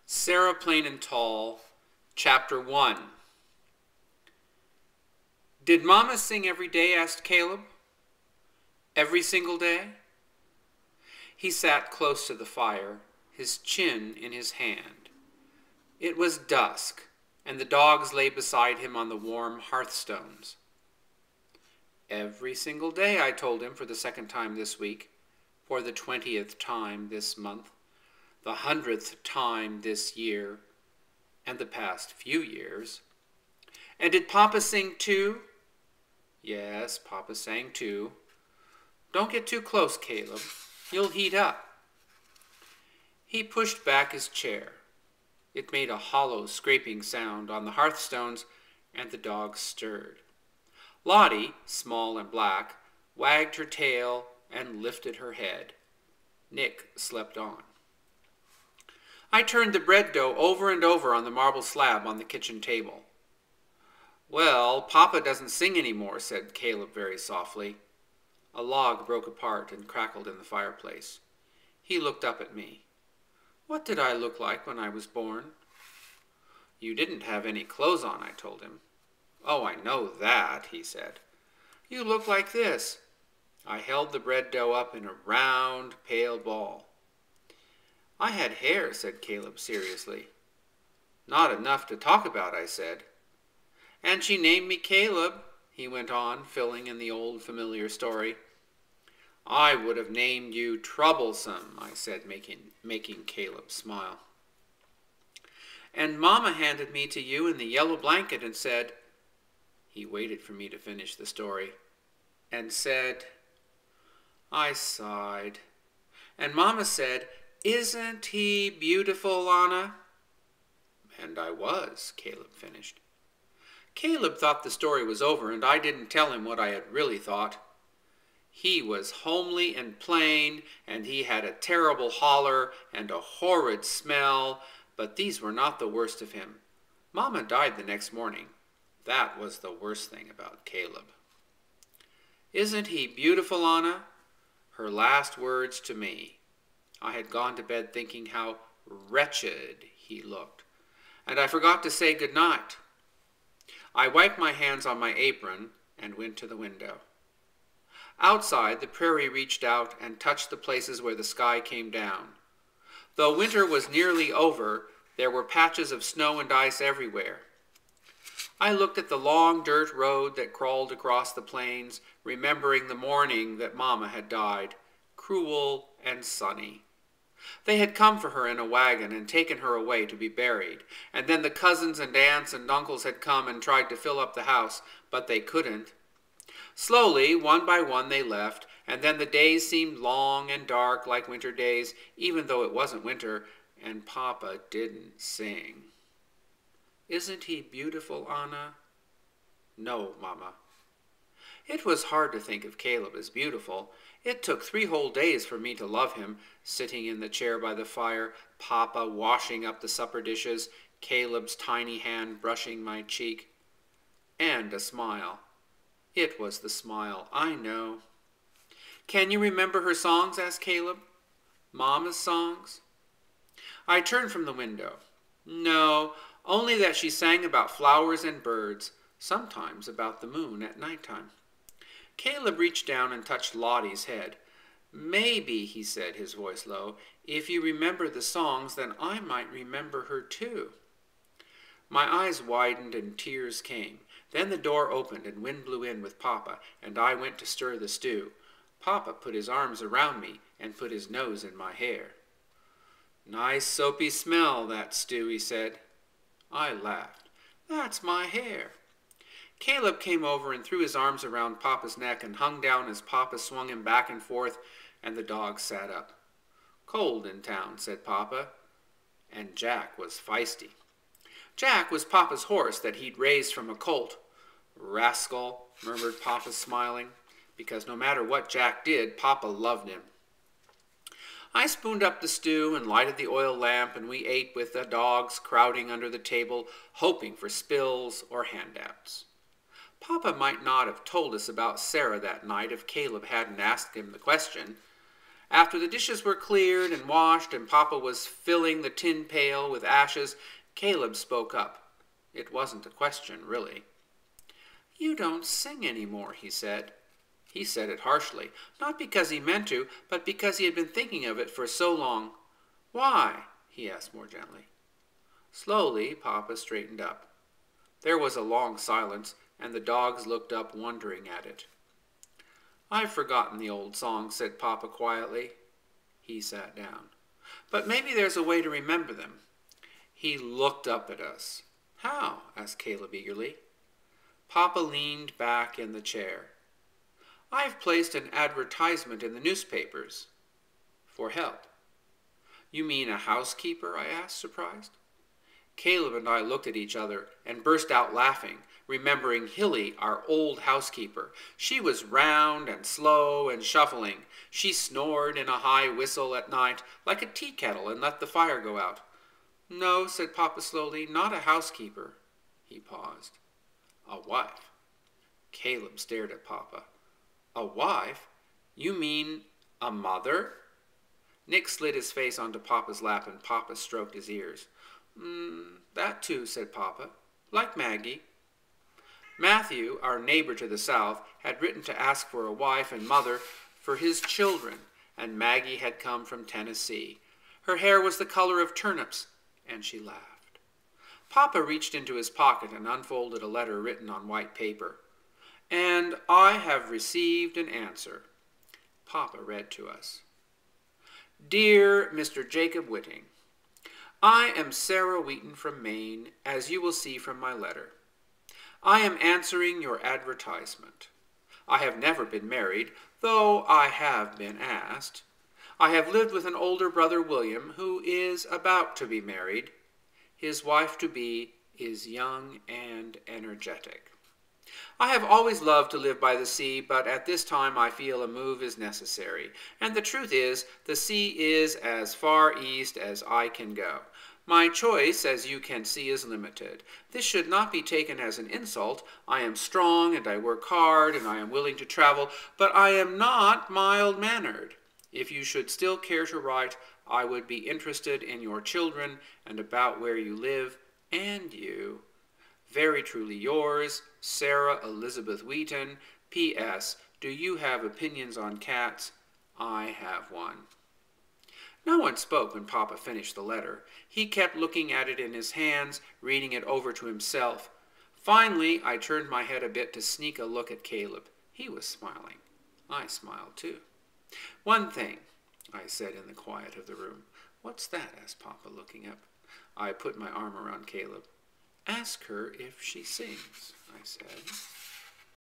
Sarah Plain and Tall, Chapter 1. Did Mama sing every day? Asked Caleb. Every single day? He sat close to the fire, his chin in his hand. It was dusk, and the dogs lay beside him on the warm hearthstones. Every single day, I told him for the second time this week, for the 20th time this month, the 100th time this year, and the past few years. And did Papa sing too? Yes, Papa sang too. Don't get too close, Caleb. You'll heat up. He pushed back his chair. It made a hollow scraping sound on the hearthstones, and the dogs stirred. Lottie, small and black, wagged her tail and lifted her head. Nick slept on. I turned the bread dough over and over on the marble slab on the kitchen table. Well, Papa doesn't sing anymore, said Caleb very softly. A log broke apart and crackled in the fireplace. He looked up at me. What did I look like when I was born? You didn't have any clothes on, I told him. Oh, I know that, he said. You look like this. I held the bread dough up in a round, pale ball. I had hair, said Caleb seriously. Not enough to talk about, I said. And she named me Caleb, he went on, filling in the old familiar story. I would have named you Troublesome, I said, making Caleb smile. And Mama handed me to you in the yellow blanket and said, he waited for me to finish the story, and said, I sighed. And Mama said, Isn't he beautiful, Anna? And I was, Caleb finished. Caleb thought the story was over, and I didn't tell him what I had really thought. He was homely and plain, and he had a terrible holler and a horrid smell, but these were not the worst of him. Mama died the next morning. That was the worst thing about Caleb. Isn't he beautiful, Anna? Her last words to me. I had gone to bed thinking how wretched he looked, and I forgot to say good night. I wiped my hands on my apron and went to the window. Outside, the prairie reached out and touched the places where the sky came down. Though winter was nearly over, there were patches of snow and ice everywhere. I looked at the long dirt road that crawled across the plains, remembering the morning that Mama had died, cruel and sunny. They had come for her in a wagon and taken her away to be buried, and then the cousins and aunts and uncles had come and tried to fill up the house, but they couldn't. Slowly, one by one, they left, and then the days seemed long and dark like winter days, even though it wasn't winter, and Papa didn't sing. Isn't he beautiful, Anna? No, Mama. It was hard to think of Caleb as beautiful. It took 3 whole days for me to love him, sitting in the chair by the fire, Papa washing up the supper dishes, Caleb's tiny hand brushing my cheek, and a smile. It was the smile, I know. Can you remember her songs? Asked Caleb. Mama's songs? I turned from the window. No, only that she sang about flowers and birds, sometimes about the moon at nighttime. Caleb reached down and touched Lottie's head. Maybe, he said, his voice low, if you remember the songs, then I might remember her too. My eyes widened and tears came. Then the door opened and wind blew in with Papa, and I went to stir the stew. Papa put his arms around me and put his nose in my hair. Nice soapy smell, that stew, he said. I laughed. That's my hair. Caleb came over and threw his arms around Papa's neck and hung down as Papa swung him back and forth, and the dog sat up. Cold in town, said Papa, and Jack was feisty. Jack was Papa's horse that he'd raised from a colt. Rascal, murmured Papa, smiling, because no matter what Jack did, Papa loved him. I spooned up the stew and lighted the oil lamp, and we ate with the dogs crowding under the table, hoping for spills or handouts. Papa might not have told us about Sarah that night if Caleb hadn't asked him the question. After the dishes were cleared and washed and Papa was filling the tin pail with ashes, Caleb spoke up. It wasn't a question, really. "You don't sing any more," he said. He said it harshly, not because he meant to, but because he had been thinking of it for so long. "Why?" he asked more gently. Slowly, Papa straightened up. There was a long silence, and the dogs looked up, wondering at it. "I've forgotten the old songs," said Papa quietly. He sat down. "But maybe there's a way to remember them." He looked up at us. "How?" asked Caleb eagerly. Papa leaned back in the chair. "I've placed an advertisement in the newspapers for help." "You mean a housekeeper?" I asked, surprised. Caleb and I looked at each other and burst out laughing, remembering Hilly, our old housekeeper. She was round and slow and shuffling. She snored in a high whistle at night, like a tea kettle, and let the fire go out. "No," said Papa slowly, "not a housekeeper." He paused. "A wife." Caleb stared at Papa. "A wife? You mean a mother?" Nick slid his face onto Papa's lap, and Papa stroked his ears. That too," said Papa, "like Maggie." Matthew, our neighbor to the south, had written to ask for a wife and mother for his children, and Maggie had come from Tennessee. Her hair was the color of turnips, and she laughed. Papa reached into his pocket and unfolded a letter written on white paper. "And I have received an answer." Papa read to us. "Dear Mr. Jacob Whitting, I am Sarah Wheaton from Maine, as you will see from my letter. I am answering your advertisement. I have never been married, though I have been asked. I have lived with an older brother, William, who is about to be married. His wife-to-be is young and energetic. I have always loved to live by the sea, but at this time I feel a move is necessary. And the truth is, the sea is as far east as I can go. My choice, as you can see, is limited. This should not be taken as an insult. I am strong, and I work hard, and I am willing to travel, but I am not mild-mannered. If you should still care to write, I would be interested in your children and about where you live, and you. Very truly yours, Sarah Elizabeth Wheaton. P.S. Do you have opinions on cats? I have one." No one spoke when Papa finished the letter. He kept looking at it in his hands, reading it over to himself. Finally, I turned my head a bit to sneak a look at Caleb. He was smiling. I smiled too. "One thing," I said in the quiet of the room. "What's that?" asked Papa, looking up. I put my arm around Caleb. "Ask her if she sings," I said.